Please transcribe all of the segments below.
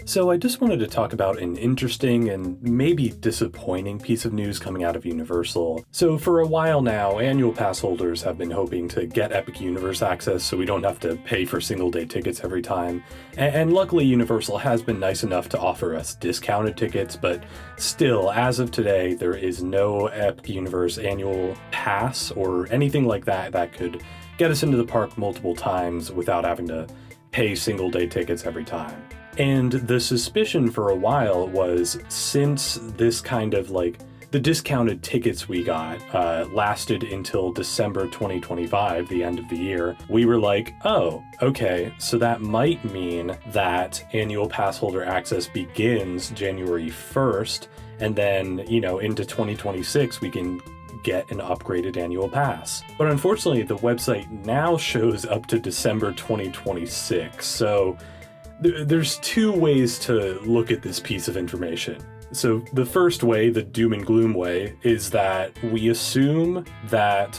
So I just wanted to talk about an interesting and maybe disappointing piece of news coming out of Universal. So for a while now, annual pass holders have been hoping to get Epic Universe access so we don't have to pay for single-day tickets every time. And luckily Universal has been nice enough to offer us discounted tickets, but still, as of today, there is no Epic Universe annual pass or anything like that that could get us into the park multiple times without having to pay single-day tickets every time. And the suspicion for a while was, since this kind of the discounted tickets we got lasted until December 2025, the end of the year, we were like, oh, okay, so that might mean that annual pass holder access begins January 1st, and then, into 2026 we can get an upgraded annual pass. But unfortunately, the website now shows up to December 2026, so there's two ways to look at this piece of information. So the first way, the doom and gloom way, is that we assume that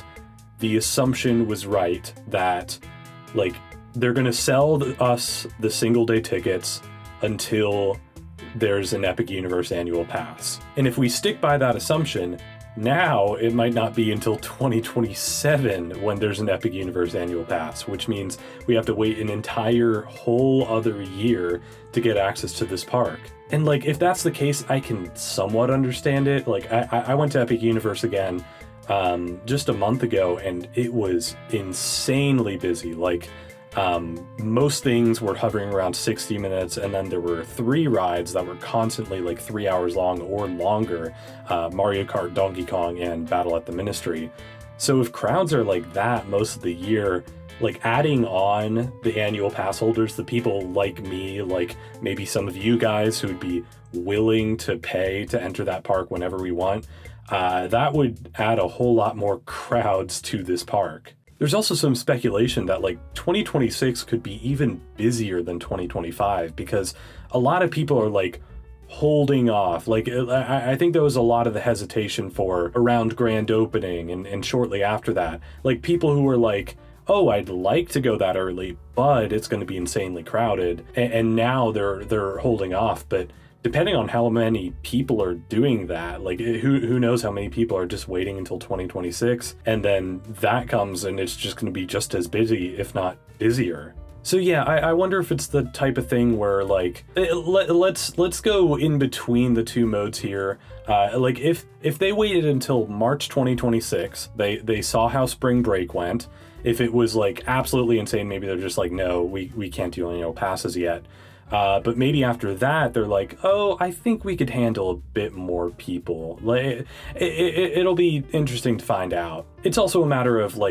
the assumption was right, that they're going to sell us the single day tickets until there's an Epic Universe annual pass. And if we stick by that assumption, now it might not be until 2027 when there's an Epic Universe annual pass, which means we have to wait an entire whole other year to get access to this park. And if that's the case, I can somewhat understand it. I went to Epic Universe again just a month ago, and it was insanely busy. Most things were hovering around 60 minutes, and then there were 3 rides that were constantly 3 hours long or longer, Mario Kart, Donkey Kong, and Battle at the Ministry. So if crowds are like that most of the year, adding on the annual pass holders, the people like me, maybe some of you guys who would be willing to pay to enter that park whenever we want, that would add a whole lot more crowds to this park. There's also some speculation that 2026 could be even busier than 2025 because a lot of people are holding off. I think there was a lot of the hesitation for around grand opening and shortly after that. People who were oh, I'd like to go that early, but it's going to be insanely crowded. And now they're holding off. But depending on how many people are doing that, who knows how many people are just waiting until 2026, and then that comes and it's just going to be just as busy, if not busier. So yeah, I wonder if it's the type of thing where let's go in between the two modes here. If they waited until March 2026, they saw how spring break went. If it was absolutely insane, maybe they're just no, we can't do annual passes yet. But maybe after that, they're oh, I think we could handle a bit more people. It'll be interesting to find out. It's also a matter of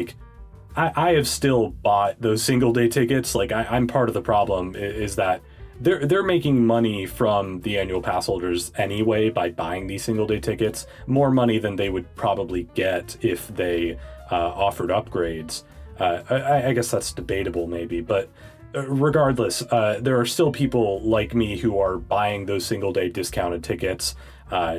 I have still bought those single day tickets. I'm part of the problem is that they're making money from the annual pass holders anyway by buying these single day tickets, more money than they would probably get if they offered upgrades. I guess that's debatable maybe, but regardless, there are still people like me who are buying those single day discounted tickets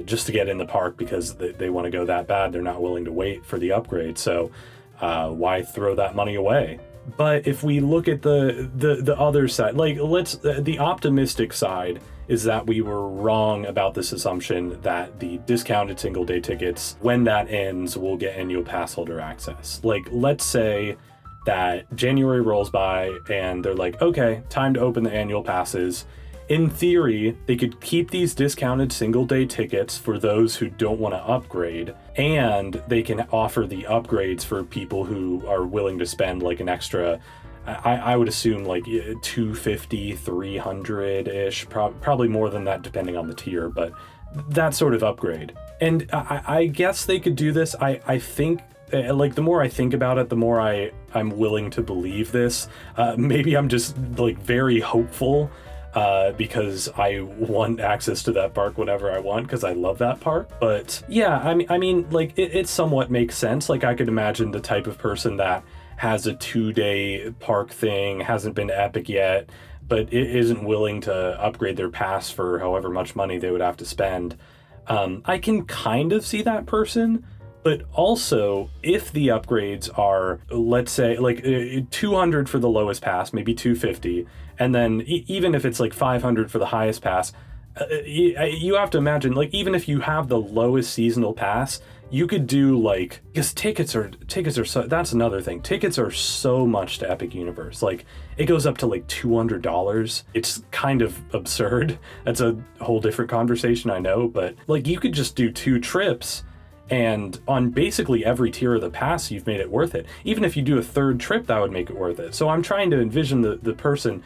just to get in the park because they want to go that bad. They're not willing to wait for the upgrade. So why throw that money away? But if we look at the other side, the optimistic side is that we were wrong about this assumption that the discounted single day tickets, when that ends, will get annual pass holder access. Let's say that January rolls by and they're okay, time to open the annual passes. In theory, they could keep these discounted single day tickets for those who don't want to upgrade, and they can offer the upgrades for people who are willing to spend an extra, I would assume $250, $300-ish, probably more than that depending on the tier, but that sort of upgrade. And I guess they could do this. I think the more I think about it, the more I'm willing to believe this. Maybe I'm just very hopeful because I want access to that park whenever I want because I love that park. But yeah, I mean, it somewhat makes sense. I could imagine the type of person that has a 2-day park thing, hasn't been to Epic yet, but it isn't willing to upgrade their pass for however much money they would have to spend. I can kind of see that person. But also, if the upgrades are, let's say, like 200 for the lowest pass, maybe 250, and then even if it's like 500 for the highest pass, you have to imagine, like, even if you have the lowest seasonal pass, you could do like, because tickets are so, that's another thing. Tickets are so much to Epic Universe. Like, it goes up to like $200. It's kind of absurd. That's a whole different conversation, I know, but like, you could just do 2 trips, and on basically every tier of the pass, you've made it worth it. Even if you do a 3rd trip, that would make it worth it. So I'm trying to envision the person,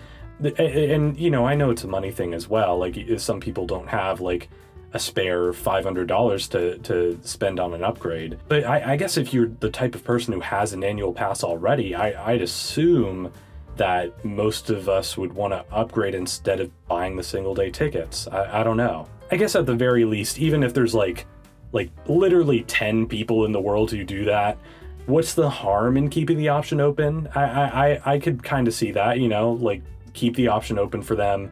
and you know, I know it's a money thing as well. Like, some people don't have like a spare $500 to spend on an upgrade. But I guess if you're the type of person who has an annual pass already, I'd assume that most of us would want to upgrade instead of buying the single day tickets. I don't know. I guess at the very least, even if there's like literally 10 people in the world who do that, what's the harm in keeping the option open? I could kind of see that, you know, like, keep the option open for them.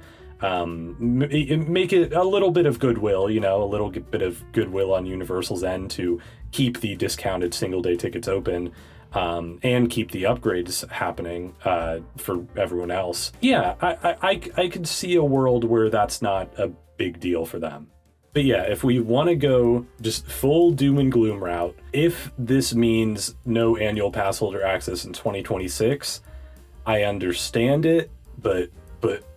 Make it a little bit of goodwill, you know, a little bit of goodwill on Universal's end to keep the discounted single day tickets open, and keep the upgrades happening for everyone else. Yeah, I could see a world where that's not a big deal for them. But yeah, if we want to go just full doom and gloom route, if this means no annual pass holder access in 2026, I understand it, but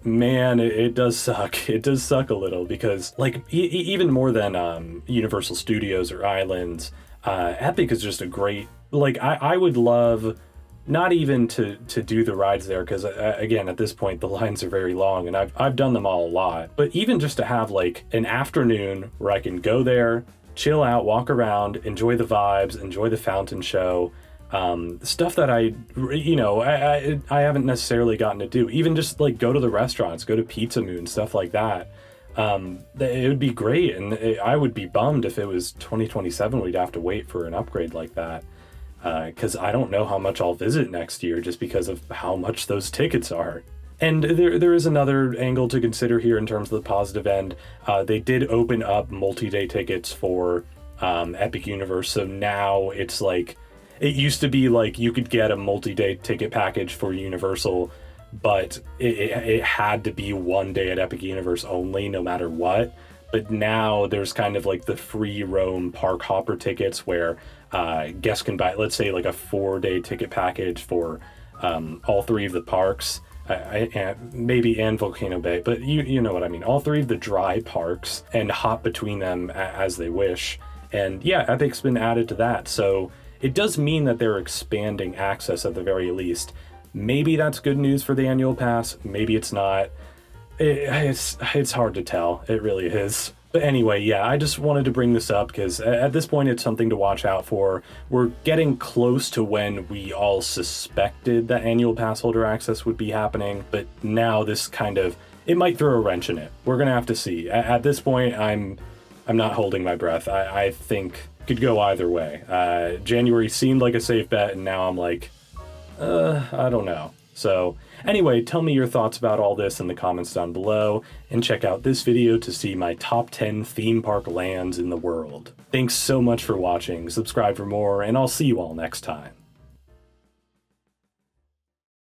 man, it does suck. It does suck a little, because like even more than Universal Studios or Islands, Epic is just a great, like, I would love not even to do the rides there, because again, at this point the lines are very long and I've done them all a lot, but even just to have like an afternoon where I can go there, chill out, walk around, enjoy the vibes, enjoy the fountain show, stuff that I haven't necessarily gotten to do, even just like go to the restaurants, go to Pizza Moon, stuff like that. It would be great, and I would be bummed if it was 2027 we'd have to wait for an upgrade like that, because I don't know how much I'll visit next year just because of how much those tickets are. And there is another angle to consider here in terms of the positive end. They did open up multi-day tickets for Epic Universe, so now it's like, it used to be like you could get a multi-day ticket package for Universal, but it had to be 1 day at Epic Universe only, no matter what. But now there's kind of like the free roam park hopper tickets where guests can buy, let's say, like a 4-day ticket package for all 3 of the parks, maybe and Volcano Bay, but you know what I mean, all 3 of the dry parks, and hop between them as they wish. And yeah, Epic's been added to that, so it does mean that they're expanding access at the very least. Maybe that's good news for the annual pass, maybe it's not. It's hard to tell, it really is. But anyway, yeah, I just wanted to bring this up because at this point it's something to watch out for. We're getting close to when we all suspected that annual pass holder access would be happening, but now this kind of, it might throw a wrench in it. We're gonna have to see. At this point, I'm not holding my breath. I think could go either way. January seemed like a safe bet, and now I'm like, I don't know. So anyway, tell me your thoughts about all this in the comments down below, and check out this video to see my top 10 theme park lands in the world. Thanks so much for watching, subscribe for more, and I'll see you all next time.